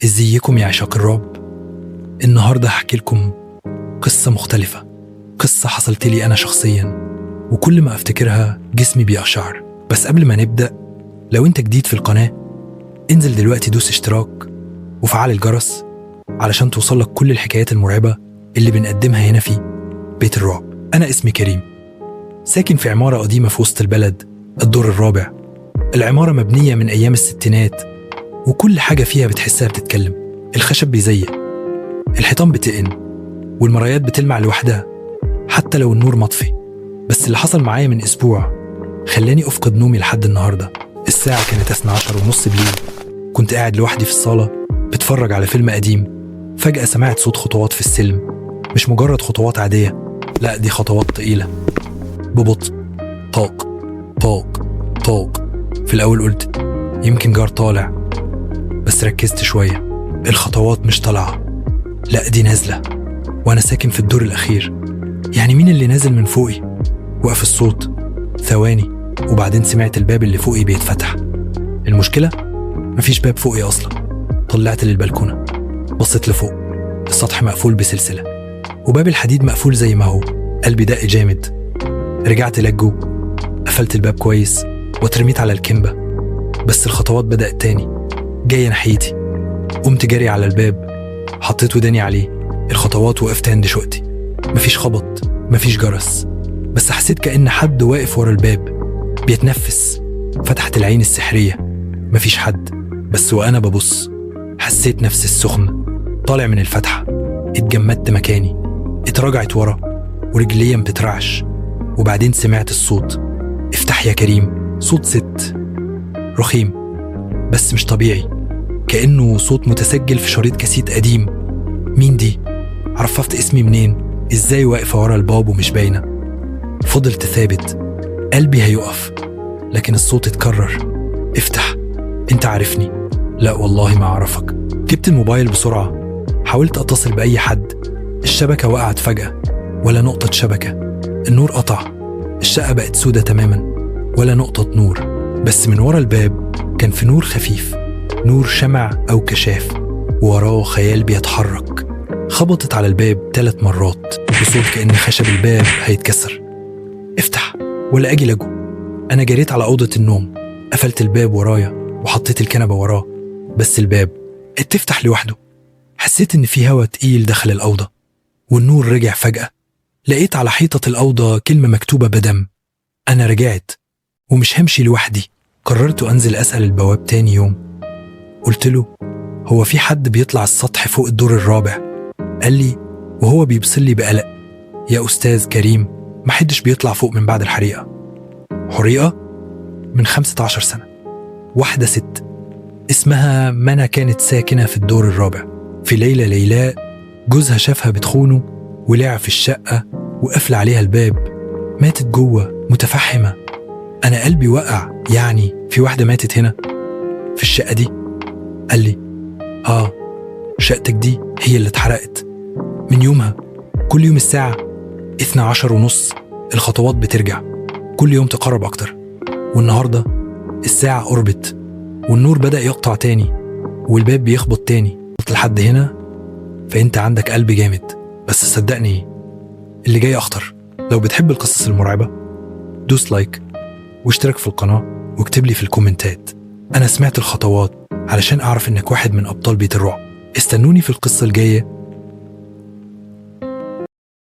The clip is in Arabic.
ازيكم يا عشاق الرعب؟ النهاردة هحكي لكم قصة مختلفة، قصة حصلت لي أنا شخصيا، وكل ما أفتكرها جسمي بيقشعر. بس قبل ما نبدأ، لو أنت جديد في القناة انزل دلوقتي دوس اشتراك وفعل الجرس علشان توصلك كل الحكايات المرعبة اللي بنقدمها هنا في بيت الرعب. أنا اسمي كريم، ساكن في عمارة قديمة في وسط البلد، الدور الرابع. العمارة مبنية من أيام الستينات، وكل حاجة فيها بتحسها بتتكلم. الخشب بيزيق، الحيطان بتئن، والمرايات بتلمع لوحدها حتى لو النور مطفي. بس اللي حصل معايا من أسبوع خلاني أفقد نومي لحد النهاردة. الساعة كانت 12:30 بالليل، كنت قاعد لوحدي في الصالة بتفرج على فيلم قديم. فجأة سمعت صوت خطوات في السلم، مش مجرد خطوات عادية، لا دي خطوات تقيلة ببطء، طاق طاق طاق. في الأول قلت يمكن جار طالع، بس ركزت شوية، الخطوات مش طالعة، لا دي نازلة، وأنا ساكن في الدور الأخير. يعني مين اللي نازل من فوقي؟ وقف الصوت ثواني، وبعدين سمعت الباب اللي فوقي بيتفتح. المشكلة مفيش باب فوقي أصلا. طلعت للبلكونة، بصيت لفوق، السطح مقفول بسلسلة وباب الحديد مقفول زي ما هو. قلبي دق جامد، رجعت لجو، قفلت الباب كويس واترميت على الكنبة. بس الخطوات بدأت تاني، جاية ناحيتي. قمت جري على الباب، حطيت وداني عليه. الخطوات وقفت عند شقتي، مفيش خبط، مفيش جرس، بس حسيت كأن حد واقف ورا الباب بيتنفس. فتحت العين السحرية، مفيش حد، بس وأنا ببص حسيت نفس السخن طالع من الفتحة. اتجمدت مكاني، اتراجعت ورا ورجليا بتترعش. وبعدين سمعت الصوت، افتح يا كريم. صوت ست رخيم بس مش طبيعي، كأنه صوت متسجل في شريط كاسيت قديم. مين دي؟ عرفت اسمي منين؟ ازاي واقفة ورا الباب ومش باينة؟ فضلت ثابت، قلبي هيقف، لكن الصوت اتكرر، افتح، انت عارفني؟ لا والله ما اعرفك. جبت الموبايل بسرعة، حاولت اتصل بأي حد. الشبكة وقعت فجأة، ولا نقطة شبكة. النور قطع، الشقة بقت سودة تماما، ولا نقطة نور. بس من ورا الباب كان في نور خفيف، نور شمع أو كشاف، ووراه خيال بيتحرك. خبطت على الباب 3 مرات بصوت كأن خشب الباب هيتكسر. افتح ولا أجي لجو. أنا جريت على أوضة النوم، قفلت الباب ورايا وحطيت الكنبة وراه، بس الباب اتفتح لوحده. حسيت إن في هوا تقيل دخل الأوضة، والنور رجع فجأة. لقيت على حيطة الأوضة كلمة مكتوبة بدم. أنا رجعت ومش همشي لوحدي. قررت أنزل أسأل البواب تاني يوم. قلت له هو في حد بيطلع السطح فوق الدور الرابع؟ قال لي وهو بيبصلي بقلق، يا أستاذ كريم، محدش بيطلع فوق من بعد الحريقة. حريقة؟ من 15 سنة. واحدة ست اسمها منى كانت ساكنة في الدور الرابع. في ليلة ليلاء جوزها شافها بتخونه ولعب في الشقة وقفل عليها الباب. ماتت جوه متفحمة. أنا قلبي وقع، يعني في واحدة ماتت هنا في الشقة دي؟ قال لي شقتك دي هي اللي اتحرقت. من يومها كل يوم الساعة 12:30 الخطوات بترجع، كل يوم تقرب أكتر. والنهاردة الساعة قربت والنور بدأ يقطع تاني والباب بيخبط تاني. قلت لحد هنا فأنت عندك قلب جامد، بس صدقني اللي جاي أخطر. لو بتحب القصص المرعبة دوس لايك واشترك في القناة واكتب لي في الكومنتات أنا سمعت الخطوات، علشان أعرف إنك واحد من أبطال بيت الرعب. استنوني في القصة الجاية